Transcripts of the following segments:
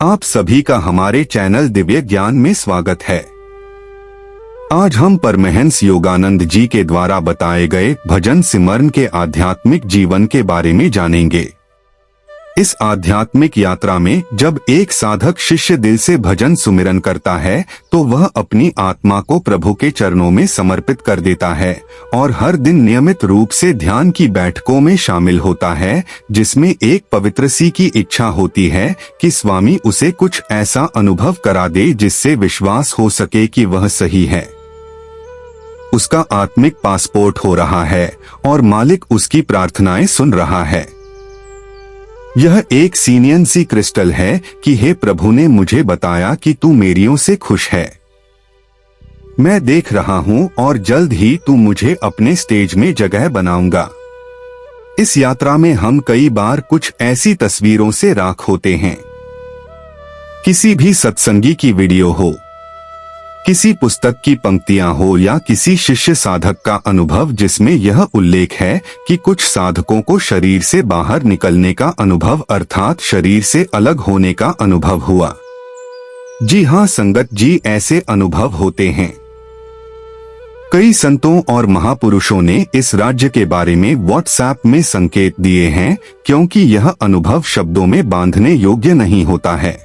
आप सभी का हमारे चैनल दिव्य ज्ञान में स्वागत है। आज हम परमहंस योगानंद जी के द्वारा बताए गए भजन सिमरन के आध्यात्मिक जीवन के बारे में जानेंगे। इस आध्यात्मिक यात्रा में जब एक साधक शिष्य दिल से भजन सुमिरन करता है तो वह अपनी आत्मा को प्रभु के चरणों में समर्पित कर देता है और हर दिन नियमित रूप से ध्यान की बैठकों में शामिल होता है, जिसमें एक पवित्र सी की इच्छा होती है कि स्वामी उसे कुछ ऐसा अनुभव करा दे जिससे विश्वास हो सके कि वह सही है, उसका आत्मिक पासपोर्ट हो रहा है और मालिक उसकी प्रार्थनाएं सुन रहा है। यह एक सीनियन सी क्रिस्टल है कि हे प्रभु ने मुझे बताया कि तू मेरियों से खुश है, मैं देख रहा हूँ और जल्द ही तू मुझे अपने स्टेज में जगह बनाऊंगा। इस यात्रा में हम कई बार कुछ ऐसी तस्वीरों से राख होते हैं। किसी भी सत्संगी की वीडियो हो, किसी पुस्तक की पंक्तियां हो या किसी शिष्य साधक का अनुभव जिसमें यह उल्लेख है कि कुछ साधकों को शरीर से बाहर निकलने का अनुभव अर्थात शरीर से अलग होने का अनुभव हुआ। जी हाँ संगत जी, ऐसे अनुभव होते हैं। कई संतों और महापुरुषों ने इस राज्य के बारे में व्हाट्सएप में संकेत दिए हैं, क्योंकि यह अनुभव शब्दों में बांधने योग्य नहीं होता है।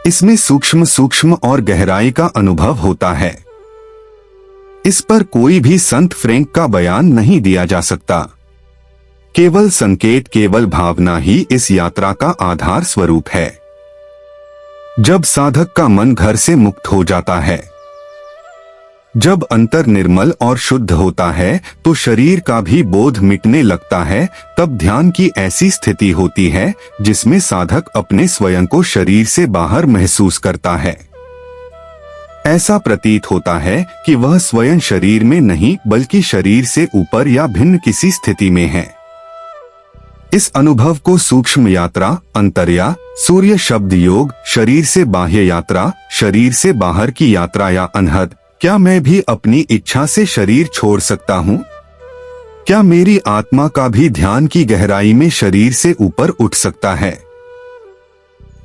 इसमें सूक्ष्म सूक्ष्म और गहराई का अनुभव होता है। इस पर कोई भी संत फ्रैंक का बयान नहीं दिया जा सकता। केवल संकेत, केवल भावना ही इस यात्रा का आधार स्वरूप है। जब साधक का मन घर से मुक्त हो जाता है, जब अंतर निर्मल और शुद्ध होता है तो शरीर का भी बोध मिटने लगता है। तब ध्यान की ऐसी स्थिति होती है जिसमें साधक अपने स्वयं को शरीर से बाहर महसूस करता है। ऐसा प्रतीत होता है कि वह स्वयं शरीर में नहीं बल्कि शरीर से ऊपर या भिन्न किसी स्थिति में है। इस अनुभव को सूक्ष्म यात्रा, अंतर्या, सूर्य शब्द योग, शरीर से बाह्य यात्रा, शरीर से बाहर की यात्रा या अनहद, क्या मैं भी अपनी इच्छा से शरीर छोड़ सकता हूँ? क्या मेरी आत्मा का भी ध्यान की गहराई में शरीर से ऊपर उठ सकता है?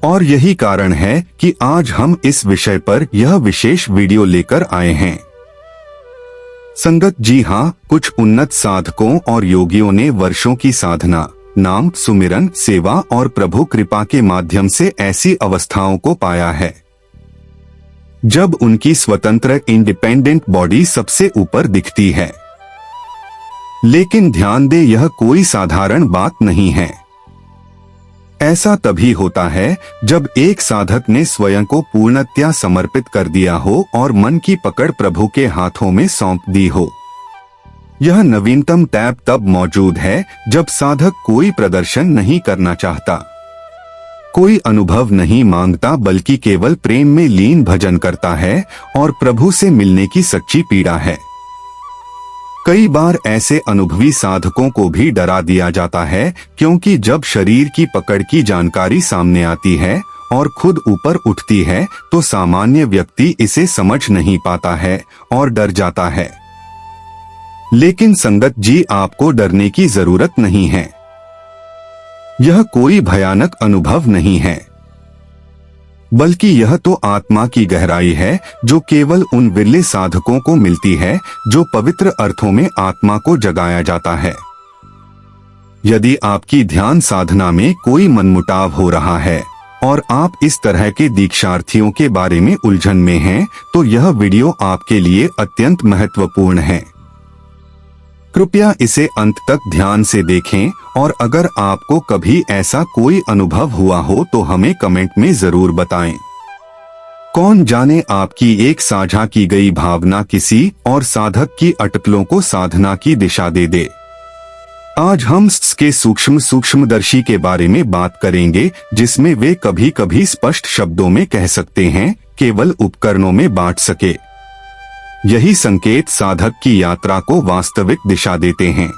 और यही कारण है कि आज हम इस विषय पर यह विशेष वीडियो लेकर आए हैं। संगत जी हाँ, कुछ उन्नत साधकों और योगियों ने वर्षों की साधना, नाम सुमिरन, सेवा और प्रभु कृपा के माध्यम से ऐसी अवस्थाओं को पाया है जब उनकी स्वतंत्र इंडिपेंडेंट बॉडी सबसे ऊपर दिखती है। लेकिन ध्यान दे, यह कोई साधारण बात नहीं है। ऐसा तभी होता है जब एक साधक ने स्वयं को पूर्णतया समर्पित कर दिया हो और मन की पकड़ प्रभु के हाथों में सौंप दी हो। यह नवीनतम टैब तब मौजूद है जब साधक कोई प्रदर्शन नहीं करना चाहता, कोई अनुभव नहीं मांगता, बल्कि केवल प्रेम में लीन भजन करता है और प्रभु से मिलने की सच्ची पीड़ा है। कई बार ऐसे अनुभवी साधकों को भी डरा दिया जाता है, क्योंकि जब शरीर की पकड़ की जानकारी सामने आती है और खुद ऊपर उठती है तो सामान्य व्यक्ति इसे समझ नहीं पाता है और डर जाता है। लेकिन संगत जी, आपको डरने की जरूरत नहीं है। यह कोई भयानक अनुभव नहीं है, बल्कि यह तो आत्मा की गहराई है जो केवल उन विरले साधकों को मिलती है जो पवित्र अर्थों में आत्मा को जगाया जाता है। यदि आपकी ध्यान साधना में कोई मनमुटाव हो रहा है और आप इस तरह के दीक्षार्थियों के बारे में उलझन में हैं, तो यह वीडियो आपके लिए अत्यंत महत्वपूर्ण है। कृपया इसे अंत तक ध्यान से देखें और अगर आपको कभी ऐसा कोई अनुभव हुआ हो तो हमें कमेंट में जरूर बताएं। कौन जाने आपकी एक साझा की गई भावना किसी और साधक की अटकलों को साधना की दिशा दे दे। आज हम इसके सूक्ष्म सूक्ष्मदर्शी के बारे में बात करेंगे, जिसमें वे कभी कभी स्पष्ट शब्दों में कह सकते हैं, केवल उपकरणों में बांट सके। यही संकेत साधक की यात्रा को वास्तविक दिशा देते हैं।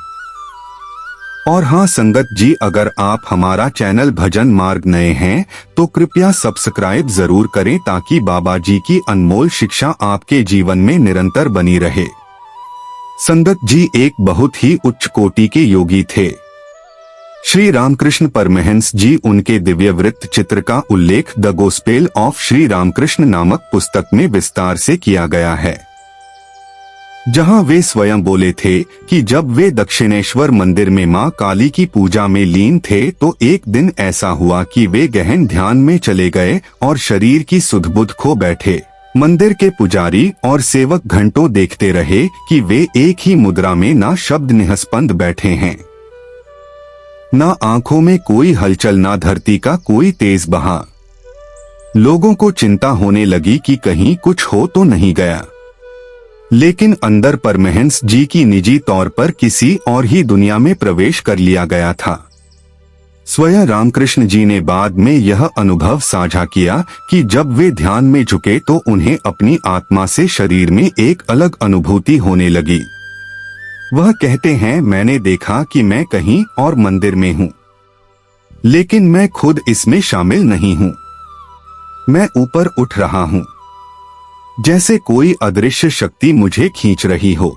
और हाँ संगत जी, अगर आप हमारा चैनल भजन मार्ग नए हैं तो कृपया सब्सक्राइब जरूर करें ताकि बाबा जी की अनमोल शिक्षा आपके जीवन में निरंतर बनी रहे। संगत जी एक बहुत ही उच्च कोटि के योगी थे। श्री रामकृष्ण परमहंस जी उनके दिव्य वृत्त चित्र का उल्लेख the gospel of Shri Ramakrishna नामक पुस्तक में विस्तार से किया गया है, जहां वे स्वयं बोले थे कि जब वे दक्षिणेश्वर मंदिर में मां काली की पूजा में लीन थे तो एक दिन ऐसा हुआ कि वे गहन ध्यान में चले गए और शरीर की सुध-बुध खो बैठे। मंदिर के पुजारी और सेवक घंटों देखते रहे कि वे एक ही मुद्रा में ना शब्द निःस्पंद बैठे हैं, ना आंखों में कोई हलचल, ना धरती का कोई तेज बहा। लोगों को चिंता होने लगी कि कहीं कुछ हो तो नहीं गया, लेकिन अंदर परमहंस जी की निजी तौर पर किसी और ही दुनिया में प्रवेश कर लिया गया था। स्वयं रामकृष्ण जी ने बाद में यह अनुभव साझा किया कि जब वे ध्यान में झुके तो उन्हें अपनी आत्मा से शरीर में एक अलग अनुभूति होने लगी। वह कहते हैं, मैंने देखा कि मैं कहीं और मंदिर में हूँ, लेकिन मैं खुद इसमें शामिल नहीं हूँ। मैं ऊपर उठ रहा हूँ, जैसे कोई अदृश्य शक्ति मुझे खींच रही हो।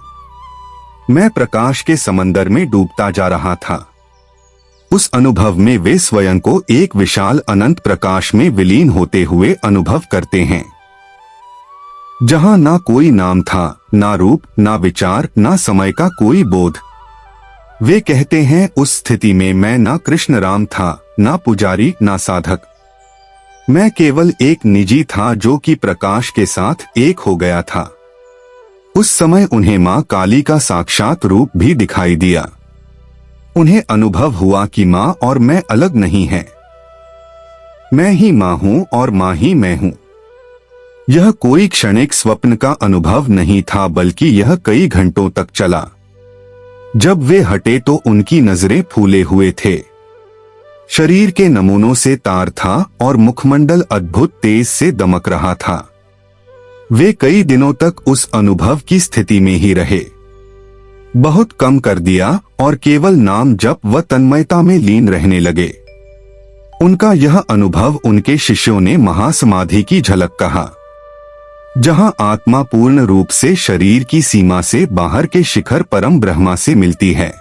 मैं प्रकाश के समंदर में डूबता जा रहा था। उस अनुभव में वे स्वयं को एक विशाल अनंत प्रकाश में विलीन होते हुए अनुभव करते हैं, जहां ना कोई नाम था, ना रूप, ना विचार, ना समय का कोई बोध। वे कहते हैं, उस स्थिति में मैं ना कृष्ण राम था, ना पुजारी, ना साधक। मैं केवल एक निजी था जो कि प्रकाश के साथ एक हो गया था। उस समय उन्हें मां काली का साक्षात रूप भी दिखाई दिया। उन्हें अनुभव हुआ कि मां और मैं अलग नहीं हैं। मैं ही मां हूं और मां ही मैं हूं। यह कोई क्षणिक स्वप्न का अनुभव नहीं था, बल्कि यह कई घंटों तक चला। जब वे हटे तो उनकी नजरें फूले हुए थे। शरीर के नमूनों से तार था और मुखमंडल अद्भुत तेज से दमक रहा था। वे कई दिनों तक उस अनुभव की स्थिति में ही रहे। बहुत कम कर दिया और केवल नाम जप व तन्मयता में लीन रहने लगे। उनका यह अनुभव उनके शिष्यों ने महासमाधि की झलक कहा, जहां आत्मा पूर्ण रूप से शरीर की सीमा से बाहर के शिखर परम ब्रह्मा से मिलती है।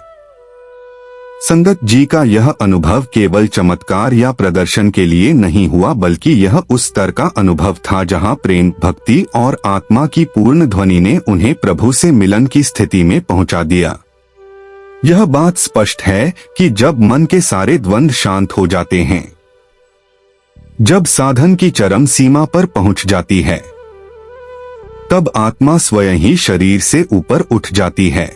संगत जी का यह अनुभव केवल चमत्कार या प्रदर्शन के लिए नहीं हुआ, बल्कि यह उस स्तर का अनुभव था जहां प्रेम, भक्ति और आत्मा की पूर्ण ध्वनि ने उन्हें प्रभु से मिलन की स्थिति में पहुंचा दिया। यह बात स्पष्ट है कि जब मन के सारे द्वंद्व शांत हो जाते हैं, जब साधन की चरम सीमा पर पहुंच जाती है, तब आत्मा स्वयं ही शरीर से ऊपर उठ जाती है।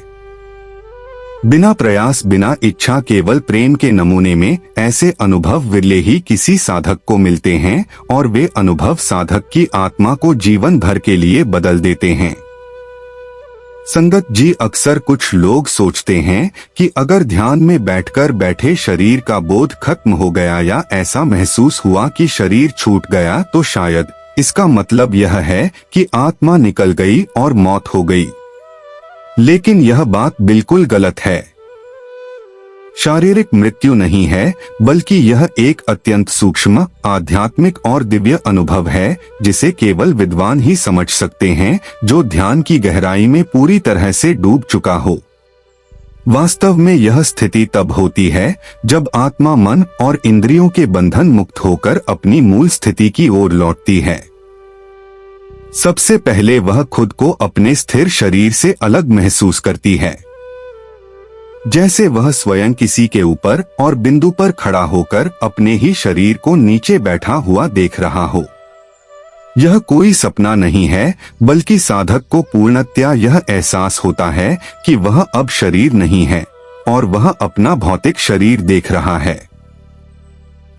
बिना प्रयास, बिना इच्छा, केवल प्रेम के नमूने में ऐसे अनुभव विरले ही किसी साधक को मिलते हैं और वे अनुभव साधक की आत्मा को जीवन भर के लिए बदल देते हैं। संगत जी, अक्सर कुछ लोग सोचते हैं कि अगर ध्यान में बैठकर बैठे शरीर का बोध खत्म हो गया या ऐसा महसूस हुआ कि शरीर छूट गया तो शायद इसका मतलब यह है कि आत्मा निकल गई और मौत हो गई। लेकिन यह बात बिल्कुल गलत है। शारीरिक मृत्यु नहीं है, बल्कि यह एक अत्यंत सूक्ष्म, आध्यात्मिक और दिव्य अनुभव है जिसे केवल विद्वान ही समझ सकते हैं, जो ध्यान की गहराई में पूरी तरह से डूब चुका हो। वास्तव में यह स्थिति तब होती है जब आत्मा मन और इंद्रियों के बंधन मुक्त होकर अपनी मूल स्थिति की ओर लौटती है। सबसे पहले वह खुद को अपने स्थिर शरीर से अलग महसूस करती है, जैसे वह स्वयं किसी के ऊपर और बिंदु पर खड़ा होकर अपने ही शरीर को नीचे बैठा हुआ देख रहा हो। यह कोई सपना नहीं है, बल्कि साधक को पूर्णतया यह एहसास होता है कि वह अब शरीर नहीं है और वह अपना भौतिक शरीर देख रहा है।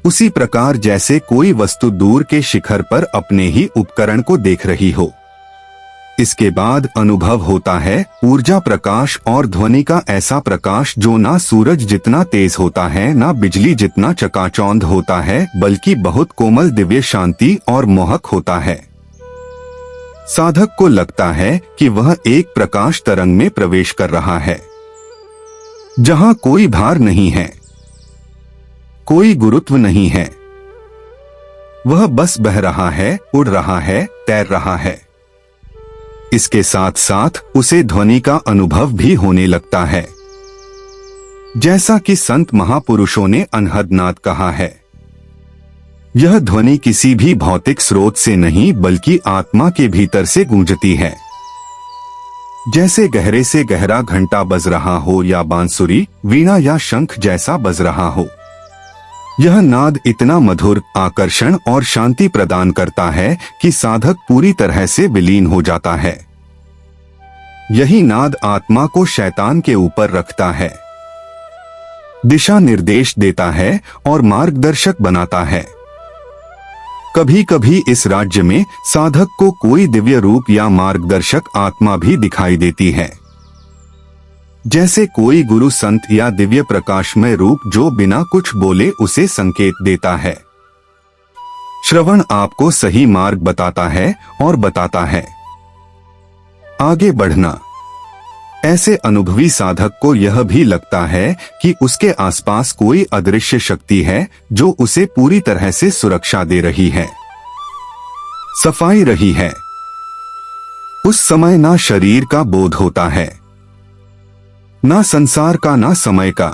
उसी प्रकार जैसे कोई वस्तु दूर के शिखर पर अपने ही उपकरण को देख रही हो। इसके बाद अनुभव होता है ऊर्जा, प्रकाश और ध्वनि का ऐसा प्रकाश जो ना सूरज जितना तेज होता है, ना बिजली जितना चकाचौंध होता है, बल्कि बहुत कोमल, दिव्य, शांति और मोहक होता है। साधक को लगता है कि वह एक प्रकाश तरंग में प्रवेश कर रहा है, जहां कोई भार नहीं है, कोई गुरुत्व नहीं है। वह बस बह रहा है, उड़ रहा है, तैर रहा है। इसके साथ साथ उसे ध्वनि का अनुभव भी होने लगता है। जैसा कि संत महापुरुषों ने अनहद नाद कहा है, यह ध्वनि किसी भी भौतिक स्रोत से नहीं बल्कि आत्मा के भीतर से गूंजती है। जैसे गहरे से गहरा घंटा बज रहा हो या बांसुरी, वीणा या शंख जैसा बज रहा हो। यह नाद इतना मधुर, आकर्षण और शांति प्रदान करता है कि साधक पूरी तरह से विलीन हो जाता है। यही नाद आत्मा को शैतान के ऊपर रखता है, दिशा निर्देश देता है और मार्गदर्शक बनाता है। कभी कभी इस राज्य में साधक को कोई दिव्य रूप या मार्गदर्शक आत्मा भी दिखाई देती है, जैसे कोई गुरु संत या दिव्य प्रकाशमय रूप जो बिना कुछ बोले उसे संकेत देता है। श्रवण आपको सही मार्ग बताता है और बताता है आगे बढ़ना। ऐसे अनुभवी साधक को यह भी लगता है कि उसके आसपास कोई अदृश्य शक्ति है जो उसे पूरी तरह से सुरक्षा दे रही है, सफाई रही है। उस समय ना शरीर का बोध होता है, ना संसार का, ना समय का।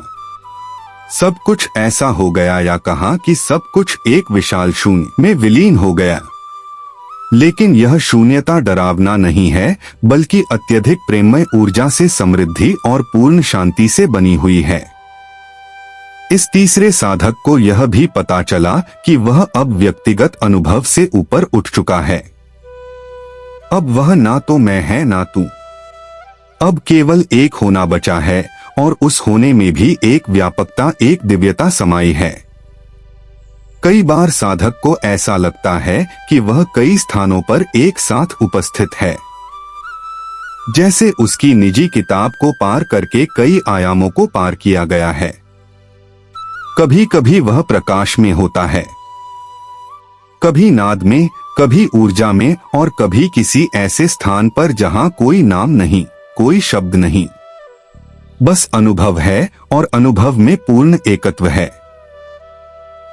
सब कुछ ऐसा हो गया या कहा कि सब कुछ एक विशाल शून्य में विलीन हो गया। लेकिन यह शून्यता डरावना नहीं है, बल्कि अत्यधिक प्रेममय ऊर्जा से समृद्धि और पूर्ण शांति से बनी हुई है। इस तीसरे साधक को यह भी पता चला कि वह अब व्यक्तिगत अनुभव से ऊपर उठ चुका है। अब वह ना तो मैं है ना तू, अब केवल एक होना बचा है और उस होने में भी एक व्यापकता, एक दिव्यता समाई है। कई बार साधक को ऐसा लगता है कि वह कई स्थानों पर एक साथ उपस्थित है, जैसे उसकी निजी किताब को पार करके कई आयामों को पार किया गया है। कभी कभी वह प्रकाश में होता है, कभी नाद में, कभी ऊर्जा में और कभी किसी ऐसे स्थान पर जहां कोई नाम नहीं, कोई शब्द नहीं, बस अनुभव है और अनुभव में पूर्ण एकत्व है।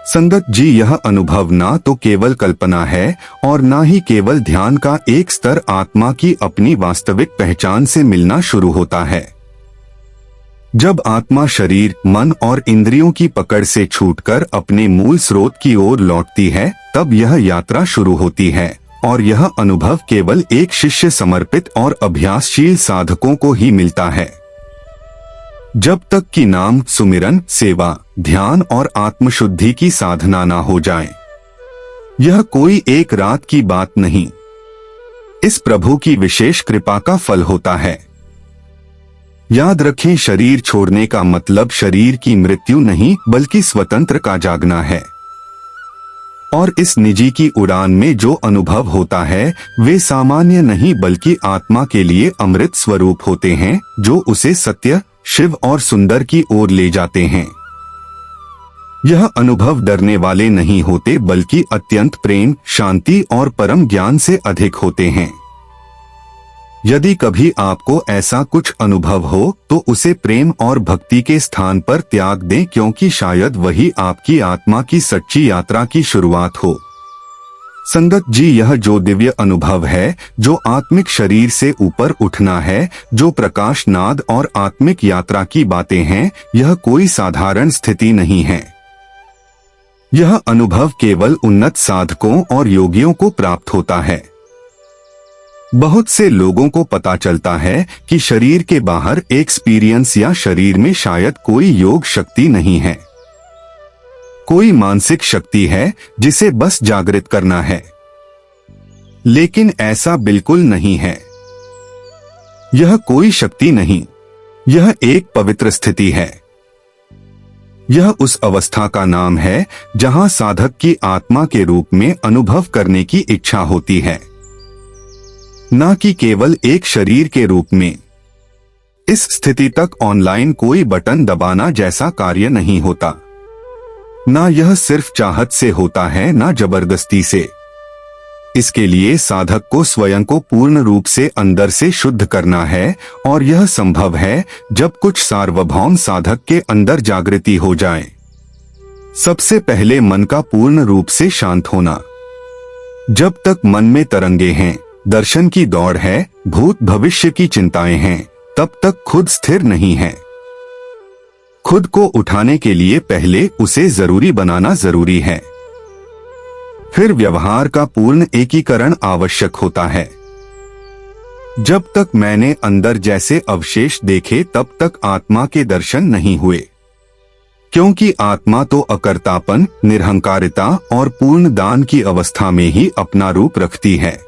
संगत जी, यह अनुभव ना तो केवल कल्पना है और ना ही केवल ध्यान का एक स्तर आत्मा की अपनी वास्तविक पहचान से मिलना शुरू होता है। जब आत्मा शरीर, मन और इंद्रियों की पकड़ से छूटकर अपने मूल स्रोत की ओर लौटती है, तब यह यात्रा शुरू होती है और यह अनुभव केवल एक शिष्य, समर्पित और अभ्यासशील साधकों को ही मिलता है। जब तक कि नाम, सुमिरन, सेवा, ध्यान और आत्मशुद्धि की साधना ना हो जाए, यह कोई एक रात की बात नहीं, इस प्रभु की विशेष कृपा का फल होता है। याद रखें, शरीर छोड़ने का मतलब शरीर की मृत्यु नहीं बल्कि स्वतंत्र का जागना है। और इस निजी की उड़ान में जो अनुभव होता है वे सामान्य नहीं बल्कि आत्मा के लिए अमृत स्वरूप होते हैं, जो उसे सत्य, शिव और सुंदर की ओर ले जाते हैं। यह अनुभव डरने वाले नहीं होते बल्कि अत्यंत प्रेम, शांति और परम ज्ञान से अधिक होते हैं। यदि कभी आपको ऐसा कुछ अनुभव हो तो उसे प्रेम और भक्ति के स्थान पर त्याग दें, क्योंकि शायद वही आपकी आत्मा की सच्ची यात्रा की शुरुआत हो। संगत जी, यह जो दिव्य अनुभव है, जो आत्मिक शरीर से ऊपर उठना है, जो प्रकाश, नाद और आत्मिक यात्रा की बातें हैं, यह कोई साधारण स्थिति नहीं है। यह अनुभव केवल उन्नत साधकों और योगियों को प्राप्त होता है। बहुत से लोगों को पता चलता है कि शरीर के बाहर एक्सपीरियंस या शरीर में शायद कोई योग शक्ति नहीं है, कोई मानसिक शक्ति है जिसे बस जागृत करना है। लेकिन ऐसा बिल्कुल नहीं है। यह कोई शक्ति नहीं, यह एक पवित्र स्थिति है। यह उस अवस्था का नाम है जहां साधक की आत्मा के रूप में अनुभव करने की इच्छा होती है, न कि केवल एक शरीर के रूप में। इस स्थिति तक ऑनलाइन कोई बटन दबाना जैसा कार्य नहीं होता। ना यह सिर्फ चाहत से होता है, ना जबरदस्ती से। इसके लिए साधक को स्वयं को पूर्ण रूप से अंदर से शुद्ध करना है और यह संभव है जब कुछ सार्वभौम साधक के अंदर जागृति हो जाए। सबसे पहले मन का पूर्ण रूप से शांत होना। जब तक मन में तरंगे हैं, दर्शन की दौड़ है, भूत भविष्य की चिंताएं हैं, तब तक खुद स्थिर नहीं है। खुद को उठाने के लिए पहले उसे जरूरी बनाना जरूरी है। फिर व्यवहार का पूर्ण एकीकरण आवश्यक होता है। जब तक मैंने अंदर जैसे अवशेष देखे तब तक आत्मा के दर्शन नहीं हुए, क्योंकि आत्मा तो अकर्तापन, निरहंकारिता और पूर्ण दान की अवस्था में ही अपना रूप रखती है।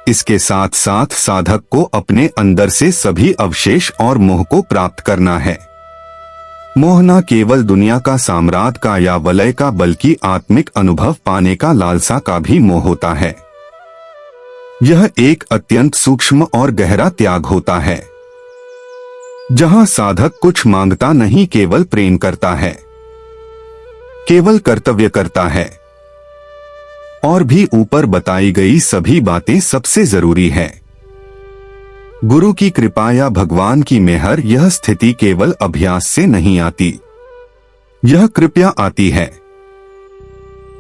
इसके साथ साथ साधक को अपने अंदर से सभी अवशेष और मोह को प्राप्त करना है। मोह न केवल दुनिया का, साम्राज्य का या वलय का, बल्कि आत्मिक अनुभव पाने का, लालसा का भी मोह होता है। यह एक अत्यंत सूक्ष्म और गहरा त्याग होता है, जहां साधक कुछ मांगता नहीं, केवल प्रेम करता है, केवल कर्तव्य करता है। और भी ऊपर बताई गई सभी बातें सबसे जरूरी है। गुरु की कृपा या भगवान की मेहर, यह स्थिति केवल अभ्यास से नहीं आती, यह कृपया आती है।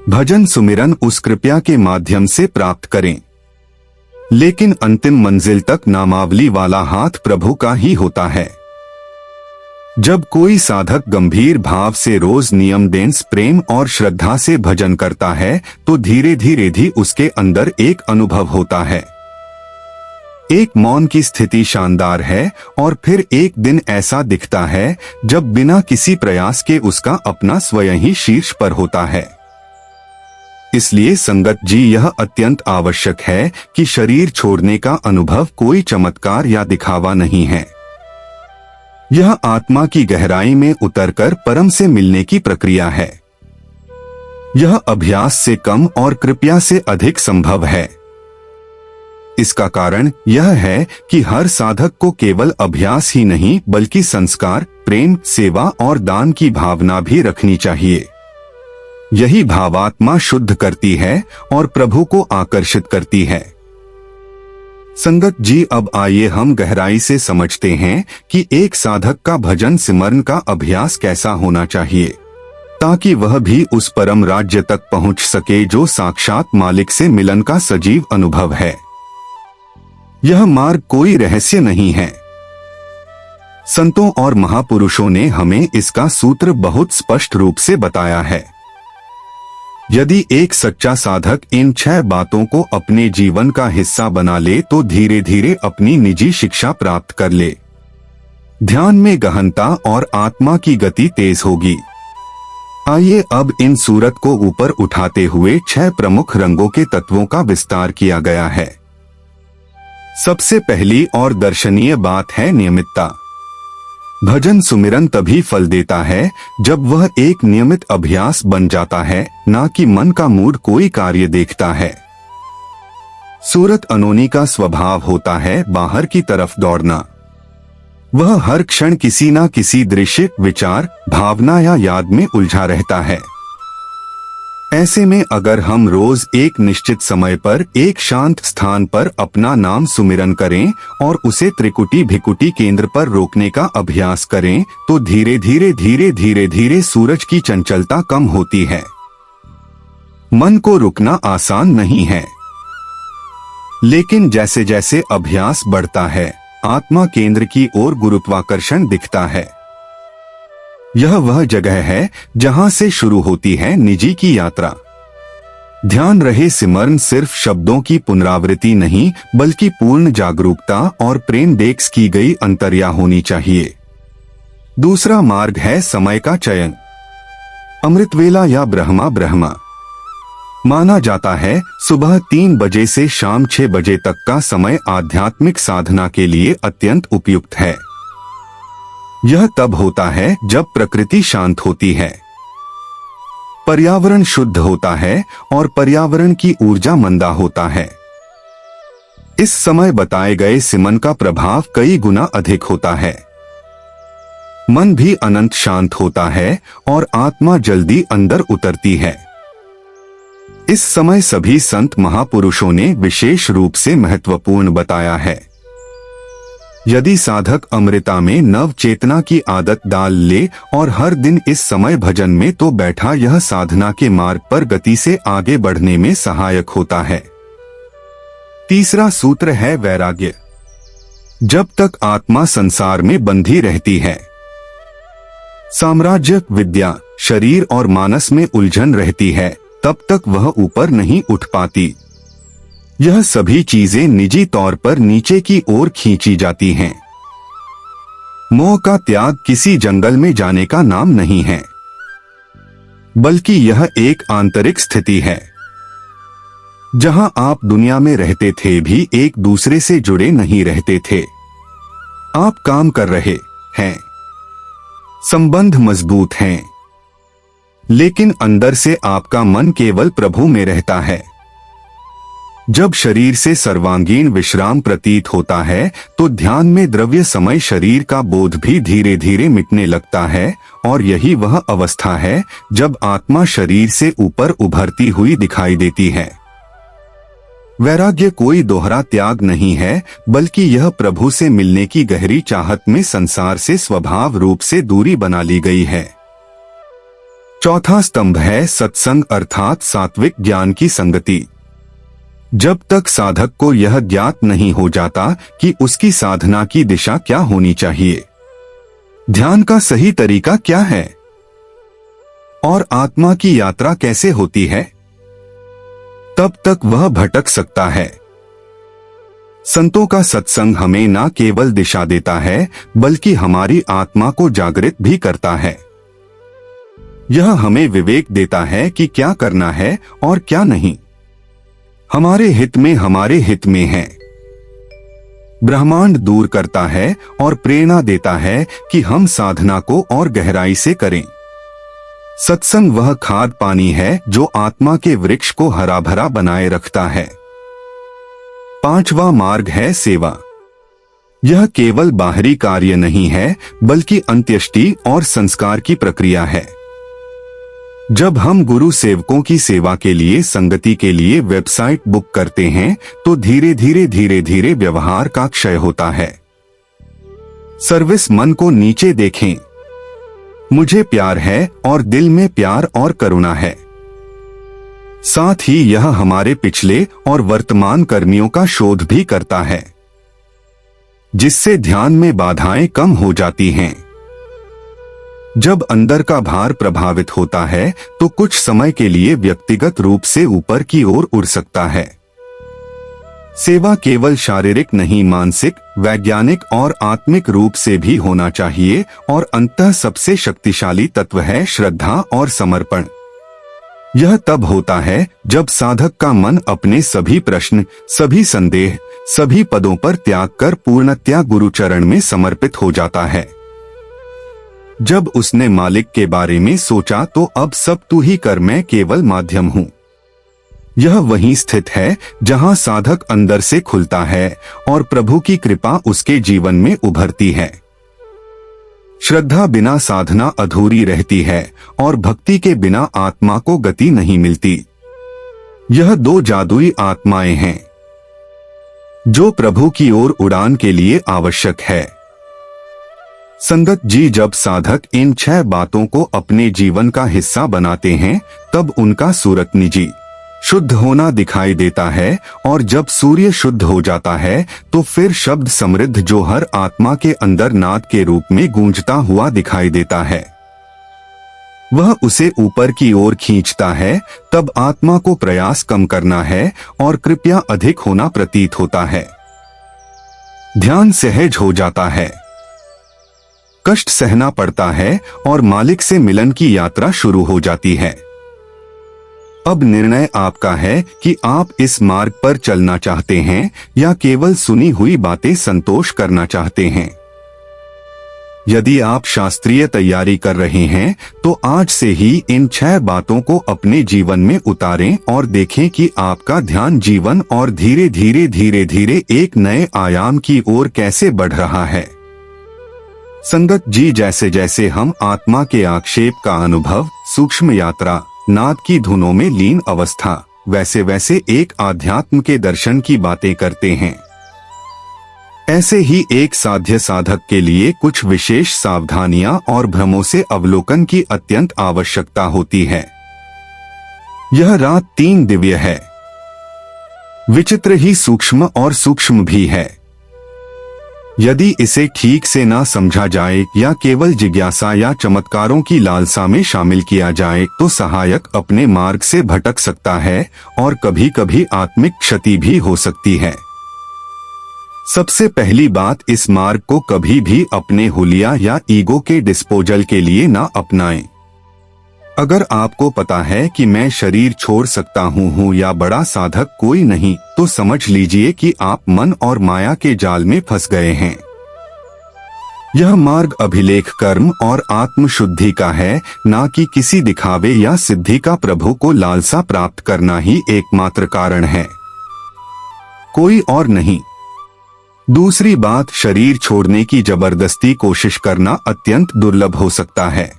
भजन सुमिरन उस कृपया के माध्यम से प्राप्त करें, लेकिन अंतिम मंजिल तक नामावली वाला हाथ प्रभु का ही होता है। जब कोई साधक गंभीर भाव से रोज नियम देंस प्रेम और श्रद्धा से भजन करता है तो धीरे धीरे उसके अंदर एक अनुभव होता है। एक मौन की स्थिति शानदार है और फिर एक दिन ऐसा दिखता है जब बिना किसी प्रयास के उसका अपना स्वयं ही शीर्ष पर होता है। इसलिए संगत जी, यह अत्यंत आवश्यक है कि शरीर छोड़ने का अनुभव कोई चमत्कार या दिखावा नहीं है। यह आत्मा की गहराई में उतरकर परम से मिलने की प्रक्रिया है। यह अभ्यास से कम और कृपया से अधिक संभव है। इसका कारण यह है कि हर साधक को केवल अभ्यास ही नहीं बल्कि संस्कार, प्रेम, सेवा और दान की भावना भी रखनी चाहिए। यही भावात्मा शुद्ध करती है और प्रभु को आकर्षित करती है। संगत जी, अब आइए हम गहराई से समझते हैं कि एक साधक का भजन सिमरन का अभ्यास कैसा होना चाहिए, ताकि वह भी उस परम राज्य तक पहुंच सके जो साक्षात मालिक से मिलन का सजीव अनुभव है। यह मार्ग कोई रहस्य नहीं है। संतों और महापुरुषों ने हमें इसका सूत्र बहुत स्पष्ट रूप से बताया है। यदि एक सच्चा साधक इन 6 बातों को अपने जीवन का हिस्सा बना ले तो धीरे धीरे अपनी निजी शिक्षा प्राप्त कर ले। ध्यान में गहनता और आत्मा की गति तेज होगी। आइए अब इन सूरत को ऊपर उठाते हुए 6 प्रमुख रंगों के तत्वों का विस्तार किया गया है। सबसे पहली और दर्शनीय बात है नियमितता। भजन सुमिरन तभी फल देता है जब वह एक नियमित अभ्यास बन जाता है, ना कि मन का मूड कोई कार्य देखता है। सूरत अनोनी का स्वभाव होता है बाहर की तरफ दौड़ना। वह हर क्षण किसी ना किसी दृश्य, विचार, भावना या याद में उलझा रहता है। ऐसे में अगर हम रोज एक निश्चित समय पर एक शांत स्थान पर अपना नाम सुमिरन करें और उसे त्रिकुटी भिकुटी केंद्र पर रोकने का अभ्यास करें तो धीरे धीरे सूरज की चंचलता कम होती है। मन को रुकना आसान नहीं है, लेकिन जैसे जैसे अभ्यास बढ़ता है आत्मा केंद्र की ओर गुरुत्वाकर्षण दिखता है। यह वह जगह है जहां से शुरू होती है निजी की यात्रा। ध्यान रहे, सिमरन सिर्फ शब्दों की पुनरावृत्ति नहीं बल्कि पूर्ण जागरूकता और प्रेम डेक्स की गई अंतर्या होनी चाहिए। दूसरा मार्ग है समय का चयन। अमृतवेला या ब्रह्मा माना जाता है सुबह 3 बजे से शाम 6 बजे तक का समय आध्यात्मिक साधना के लिए अत्यंत उपयुक्त है। यह तब होता है जब प्रकृति शांत होती है, पर्यावरण शुद्ध होता है और पर्यावरण की ऊर्जा मंदा होता है। इस समय बताए गए सिमरन का प्रभाव कई गुना अधिक होता है। मन भी अनंत शांत होता है और आत्मा जल्दी अंदर उतरती है। इस समय सभी संत महापुरुषों ने विशेष रूप से महत्वपूर्ण बताया है। यदि साधक अमृता में नव चेतना की आदत डाल ले और हर दिन इस समय भजन में तो बैठा, यह साधना के मार्ग पर गति से आगे बढ़ने में सहायक होता है। तीसरा सूत्र है वैराग्य। जब तक आत्मा संसार में बंधी रहती है, साम्राज्य, विद्या, शरीर और मानस में उलझन रहती है, तब तक वह ऊपर नहीं उठ पाती। यह सभी चीजें निजी तौर पर नीचे की ओर खींची जाती हैं। मोह का त्याग किसी जंगल में जाने का नाम नहीं है, बल्कि यह एक आंतरिक स्थिति है जहां आप दुनिया में रहते थे भी एक दूसरे से जुड़े नहीं रहते थे। आप काम कर रहे हैं, संबंध मजबूत हैं, लेकिन अंदर से आपका मन केवल प्रभु में रहता है। जब शरीर से सर्वांगीण विश्राम प्रतीत होता है तो ध्यान में द्रव्य समय शरीर का बोध भी धीरे धीरे मिटने लगता है, और यही वह अवस्था है जब आत्मा शरीर से ऊपर उभरती हुई दिखाई देती है। वैराग्य कोई दोहरा त्याग नहीं है, बल्कि यह प्रभु से मिलने की गहरी चाहत में संसार से स्वभाव रूप से दूरी बना ली गई है। चौथा स्तंभ है सत्संग अर्थात सात्विक ज्ञान की संगति। जब तक साधक को यह ज्ञात नहीं हो जाता कि उसकी साधना की दिशा क्या होनी चाहिए, ध्यान का सही तरीका क्या है और आत्मा की यात्रा कैसे होती है, तब तक वह भटक सकता है। संतों का सत्संग हमें न केवल दिशा देता है, बल्कि हमारी आत्मा को जागृत भी करता है। यह हमें विवेक देता है कि क्या करना है और क्या नहीं, हमारे हित में है। ब्रह्मांड दूर करता है और प्रेरणा देता है कि हम साधना को और गहराई से करें। सत्संग वह खाद पानी है जो आत्मा के वृक्ष को हरा भरा बनाए रखता है। पांचवा मार्ग है सेवा। यह केवल बाहरी कार्य नहीं है, बल्कि अंत्येष्टि और संस्कार की प्रक्रिया है। जब हम गुरु सेवकों की सेवा के लिए संगति के लिए वेबसाइट बुक करते हैं तो धीरे धीरे व्यवहार का क्षय होता है। सर्विस मन को नीचे देखें। मुझे प्यार है और दिल में प्यार और करुणा है। साथ ही यह हमारे पिछले और वर्तमान कर्मियों का शोध भी करता है, जिससे ध्यान में बाधाएं कम हो जाती हैं। जब अंदर का भार प्रभावित होता है तो कुछ समय के लिए व्यक्तिगत रूप से ऊपर की ओर उड़ सकता है। सेवा केवल शारीरिक नहीं, मानसिक, वैज्ञानिक और आत्मिक रूप से भी होना चाहिए, और अंततः सबसे शक्तिशाली तत्व है श्रद्धा और समर्पण। यह तब होता है जब साधक का मन अपने सभी प्रश्न, सभी संदेह, सभी पदों पर त्याग कर पूर्णतया गुरुचरण में समर्पित हो जाता है। जब उसने मालिक के बारे में सोचा तो अब सब तू ही कर, मैं केवल माध्यम हूँ। यह वहीं स्थित है जहां साधक अंदर से खुलता है और प्रभु की कृपा उसके जीवन में उभरती है। श्रद्धा बिना साधना अधूरी रहती है और भक्ति के बिना आत्मा को गति नहीं मिलती। यह दो जादुई आत्माएं हैं जो प्रभु की ओर उड़ान के लिए आवश्यक है। संगत जी, जब साधक इन 6 बातों को अपने जीवन का हिस्सा बनाते हैं तब उनका सूरत निजी शुद्ध होना दिखाई देता है, और जब सूर्य शुद्ध हो जाता है तो फिर शब्द समृद्ध जो हर आत्मा के अंदर नाद के रूप में गूंजता हुआ दिखाई देता है, वह उसे ऊपर की ओर खींचता है। तब आत्मा को प्रयास कम करना है और कृपया अधिक होना प्रतीत होता है। ध्यान सहज हो जाता है, कष्ट सहना पड़ता है और मालिक से मिलन की यात्रा शुरू हो जाती है। अब निर्णय आपका है कि आप इस मार्ग पर चलना चाहते हैं या केवल सुनी हुई बातें संतोष करना चाहते हैं। यदि आप शास्त्रीय तैयारी कर रहे हैं तो आज से ही इन 6 बातों को अपने जीवन में उतारें और देखें कि आपका ध्यान जीवन और धीरे धीरे एक नए आयाम की ओर कैसे बढ़ रहा है। संगत जी, जैसे जैसे हम आत्मा के आक्षेप का अनुभव, सूक्ष्म यात्रा, नाद की धुनों में लीन अवस्था, वैसे वैसे एक आध्यात्म के दर्शन की बातें करते हैं। ऐसे ही एक साध्य साधक के लिए कुछ विशेष सावधानियां और भ्रमों से अवलोकन की अत्यंत आवश्यकता होती है। यह रात 3 दिव्य है, विचित्र ही सूक्ष्म और सूक्ष्म भी है। यदि इसे ठीक से ना समझा जाए या केवल जिज्ञासा या चमत्कारों की लालसा में शामिल किया जाए तो सहायक अपने मार्ग से भटक सकता है और कभी कभी आत्मिक क्षति भी हो सकती है। सबसे पहली बात, इस मार्ग को कभी भी अपने हुलिया या ईगो के डिस्पोजल के लिए ना अपनाएं। अगर आपको पता है कि मैं शरीर छोड़ सकता हूँ या बड़ा साधक कोई नहीं, तो समझ लीजिए कि आप मन और माया के जाल में फंस गए हैं। यह मार्ग अभिलेख कर्म और आत्मशुद्धि का है, ना कि किसी दिखावे या सिद्धि का। प्रभु को लालसा प्राप्त करना ही एकमात्र कारण है, कोई और नहीं। दूसरी बात, शरीर छोड़ने की जबरदस्ती कोशिश करना अत्यंत दुर्लभ हो सकता है।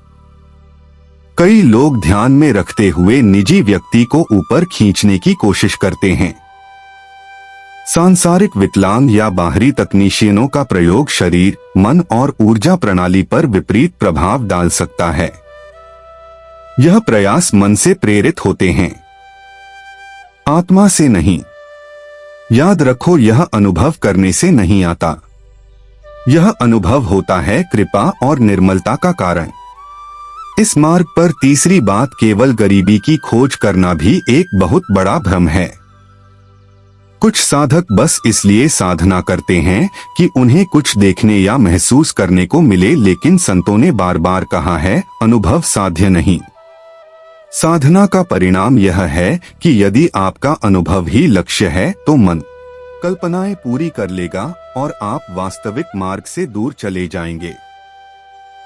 कई लोग ध्यान में रखते हुए निजी व्यक्ति को ऊपर खींचने की कोशिश करते हैं। सांसारिक विकलांग या बाहरी तकनीशियनों का प्रयोग शरीर, मन और ऊर्जा प्रणाली पर विपरीत प्रभाव डाल सकता है। यह प्रयास मन से प्रेरित होते हैं, आत्मा से नहीं। याद रखो, यह अनुभव करने से नहीं आता। यह अनुभव होता है कृपा और निर्मलता का कारण। इस मार्ग पर तीसरी बात, केवल गरीबी की खोज करना भी एक बहुत बड़ा भ्रम है। कुछ साधक बस इसलिए साधना करते हैं कि उन्हें कुछ देखने या महसूस करने को मिले, लेकिन संतों ने बार बार कहा है, अनुभव साध्य नहीं। साधना का परिणाम यह है कि यदि आपका अनुभव ही लक्ष्य है तो मन कल्पनाएं पूरी कर लेगा और आप वास्तविक मार्ग से दूर चले जाएंगे।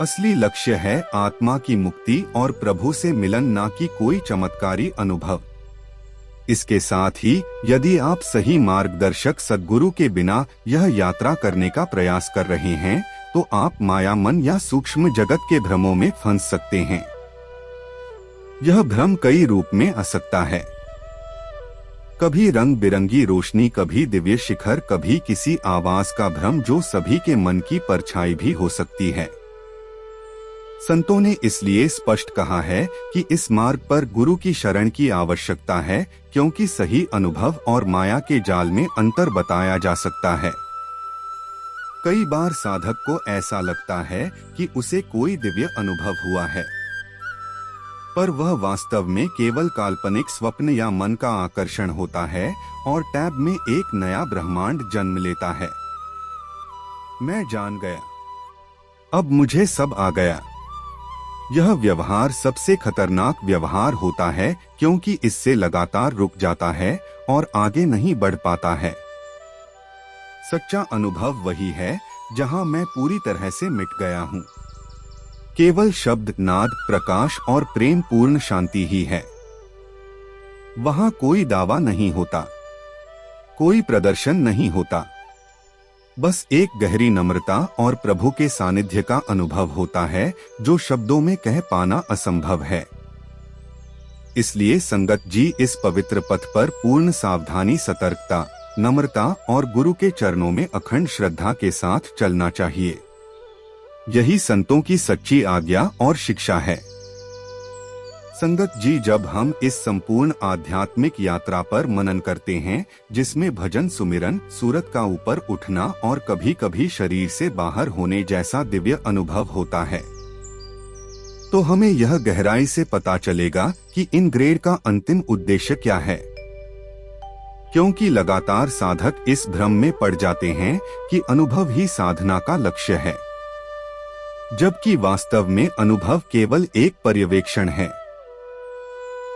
असली लक्ष्य है आत्मा की मुक्ति और प्रभु से मिलन, ना कि कोई चमत्कारी अनुभव। इसके साथ ही यदि आप सही मार्गदर्शक सद्गुरु के बिना यह यात्रा करने का प्रयास कर रहे हैं तो आप माया मन या सूक्ष्म जगत के भ्रमों में फंस सकते हैं। यह भ्रम कई रूप में आ सकता है, कभी रंग बिरंगी रोशनी, कभी दिव्य शिखर, कभी किसी आवाज का भ्रम जो सभी के मन की परछाई भी हो सकती है। संतों ने इसलिए स्पष्ट कहा है कि इस मार्ग पर गुरु की शरण की आवश्यकता है, क्योंकि सही अनुभव और माया के जाल में अंतर बताया जा सकता है। कई बार साधक को ऐसा लगता है कि उसे कोई दिव्य अनुभव हुआ है, पर वह वास्तव में केवल काल्पनिक स्वप्न या मन का आकर्षण होता है और टैब में एक नया ब्रह्मांड जन्म लेता है। मैं जान गया, अब मुझे सब आ गया। यह व्यवहार सबसे खतरनाक व्यवहार होता है, क्योंकि इससे लगातार रुक जाता है और आगे नहीं बढ़ पाता है। सच्चा अनुभव वही है जहां मैं पूरी तरह से मिट गया हूं। केवल शब्द, नाद, प्रकाश और प्रेम पूर्ण शांति ही है। वहां कोई दावा नहीं होता, कोई प्रदर्शन नहीं होता, बस एक गहरी नम्रता और प्रभु के सानिध्य का अनुभव होता है जो शब्दों में कह पाना असंभव है। इसलिए संगत जी, इस पवित्र पथ पर पूर्ण सावधानी, सतर्कता, नम्रता और गुरु के चरणों में अखंड श्रद्धा के साथ चलना चाहिए। यही संतों की सच्ची आज्ञा और शिक्षा है। संगत जी, जब हम इस संपूर्ण आध्यात्मिक यात्रा पर मनन करते हैं, जिसमें भजन, सुमिरन, सूरत का ऊपर उठना और कभी कभी शरीर से बाहर होने जैसा दिव्य अनुभव होता है, तो हमें यह गहराई से पता चलेगा कि इन ग्रेड का अंतिम उद्देश्य क्या है। क्योंकि लगातार साधक इस भ्रम में पड़ जाते हैं कि अनुभव ही साधना का लक्ष्य है, जबकि वास्तव में अनुभव केवल एक पर्यवेक्षण है,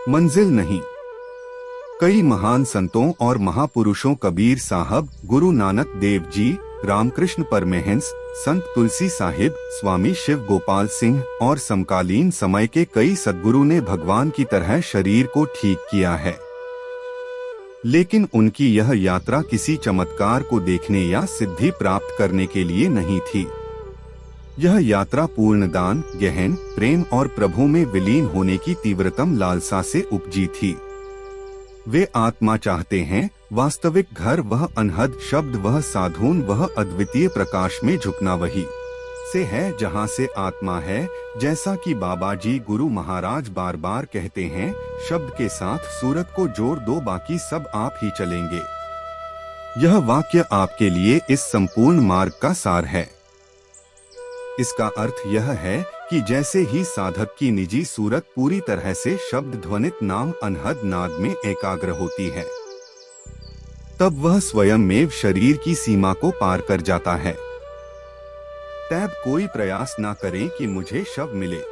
मंजिल नहीं। कई महान संतों और महापुरुषों, कबीर साहब, गुरु नानक देव जी, रामकृष्ण परमहंस, संत तुलसी साहिब, स्वामी शिव गोपाल सिंह और समकालीन समय के कई सद्गुरु ने भगवान की तरह शरीर को ठीक किया है। लेकिन उनकी यह यात्रा किसी चमत्कार को देखने या सिद्धि प्राप्त करने के लिए नहीं थी। यह यात्रा पूर्ण दान, गहन प्रेम और प्रभु में विलीन होने की तीव्रतम लालसा से उपजी थी। वे आत्मा चाहते हैं, वास्तविक घर वह अनहद शब्द, वह साधुन, वह अद्वितीय प्रकाश में झुकना वही से है जहां से आत्मा है। जैसा कि बाबा जी गुरु महाराज बार बार कहते हैं, शब्द के साथ सूरत को जोड़ दो, बाकी सब आप ही चलेंगे। यह वाक्य आपके लिए इस संपूर्ण मार्ग का सार है। इसका अर्थ यह है कि जैसे ही साधक की निजी सूरत पूरी तरह से शब्द ध्वनित नाम अनहद नाद में एकाग्र होती है, तब वह स्वयं में शरीर की सीमा को पार कर जाता है। तब कोई प्रयास ना करें कि मुझे शव मिले,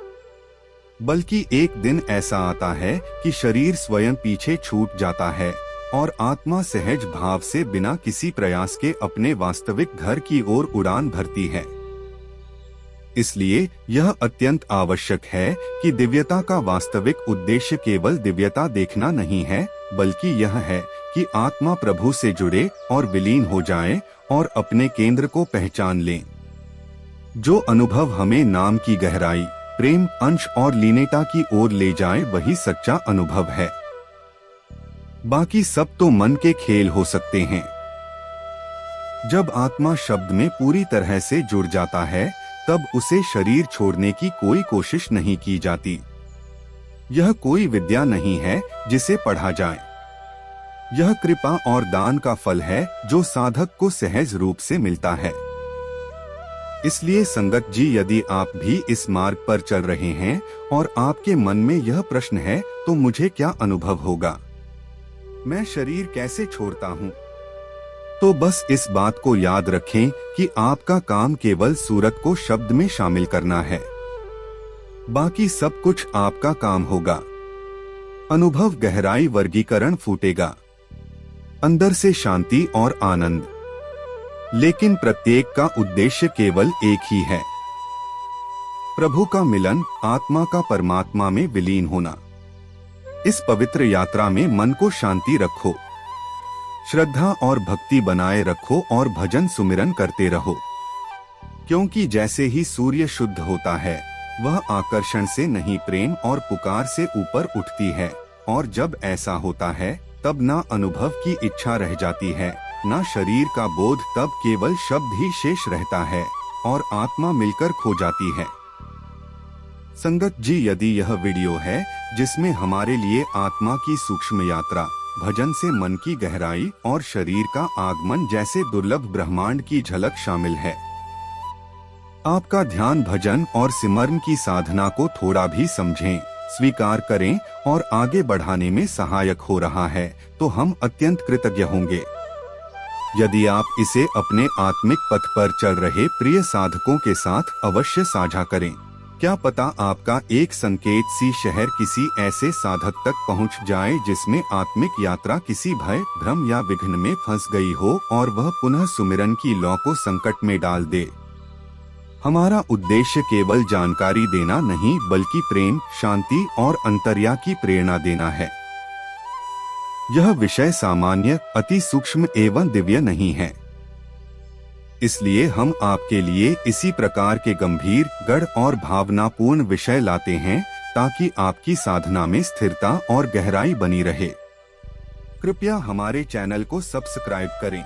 बल्कि एक दिन ऐसा आता है कि शरीर स्वयं पीछे छूट जाता है और आत्मा सहज भाव से बिना किसी प्रयास के अपने वास्तविक घर की ओर उड़ान भरती है। इसलिए यह अत्यंत आवश्यक है कि दिव्यता का वास्तविक उद्देश्य केवल दिव्यता देखना नहीं है, बल्कि यह है कि आत्मा प्रभु से जुड़े और विलीन हो जाए और अपने केंद्र को पहचान लें। जो अनुभव हमें नाम की गहराई, प्रेम, अंश और लीनता की ओर ले जाए वही सच्चा अनुभव है। बाकी सब तो मन के खेल हो सकते हैं। जब आत्मा शब्द में पूरी तरह से जुड़ जाता है, तब उसे शरीर छोड़ने की कोई कोशिश नहीं की जाती। यह कोई विद्या नहीं है जिसे पढ़ा जाए। यह कृपा और दान का फल है जो साधक को सहज रूप से मिलता है। इसलिए संगत जी, यदि आप भी इस मार्ग पर चल रहे हैं और आपके मन में यह प्रश्न है, तो मुझे क्या अनुभव होगा, मैं शरीर कैसे छोड़ता हूँ, तो बस इस बात को याद रखें कि आपका काम केवल सूरत को शब्द में शामिल करना है। बाकी सब कुछ आपका काम होगा। अनुभव, गहराई, वर्गीकरण फूटेगा, अंदर से शांति और आनंद। लेकिन प्रत्येक का उद्देश्य केवल एक ही है, प्रभु का मिलन, आत्मा का परमात्मा में विलीन होना। इस पवित्र यात्रा में मन को शांति रखो, श्रद्धा और भक्ति बनाए रखो और भजन सुमिरन करते रहो। क्योंकि जैसे ही सूर्य शुद्ध होता है, वह आकर्षण से नहीं प्रेम और पुकार से ऊपर उठती है, और जब ऐसा होता है तब ना अनुभव की इच्छा रह जाती है, ना शरीर का बोध, तब केवल शब्द ही शेष रहता है और आत्मा मिलकर खो जाती है। संगत जी, यदि यह वीडियो है जिसमें हमारे लिए आत्मा की सूक्ष्म यात्रा, भजन से मन की गहराई और शरीर का आगमन जैसे दुर्लभ ब्रह्मांड की झलक शामिल है, आपका ध्यान भजन और सिमरन की साधना को थोड़ा भी समझें, स्वीकार करें और आगे बढ़ाने में सहायक हो रहा है, तो हम अत्यंत कृतज्ञ होंगे। यदि आप इसे अपने आत्मिक पथ पर चल रहे प्रिय साधकों के साथ अवश्य साझा करें। क्या पता आपका एक संकेत सी शहर किसी ऐसे साधक तक पहुंच जाए जिसमें आत्मिक यात्रा किसी भय, भ्रम या विघ्न में फंस गई हो और वह पुनः सुमिरन की लौ को संकट में डाल दे। हमारा उद्देश्य केवल जानकारी देना नहीं, बल्कि प्रेम, शांति और अंतर्या की प्रेरणा देना है। यह विषय सामान्य, अति सूक्ष्म एवं दिव्य नहीं है। इसलिए हम आपके लिए इसी प्रकार के गंभीर, गढ़ और भावनापूर्ण विषय लाते हैं, ताकि आपकी साधना में स्थिरता और गहराई बनी रहे। कृपया हमारे चैनल को सब्सक्राइब करें।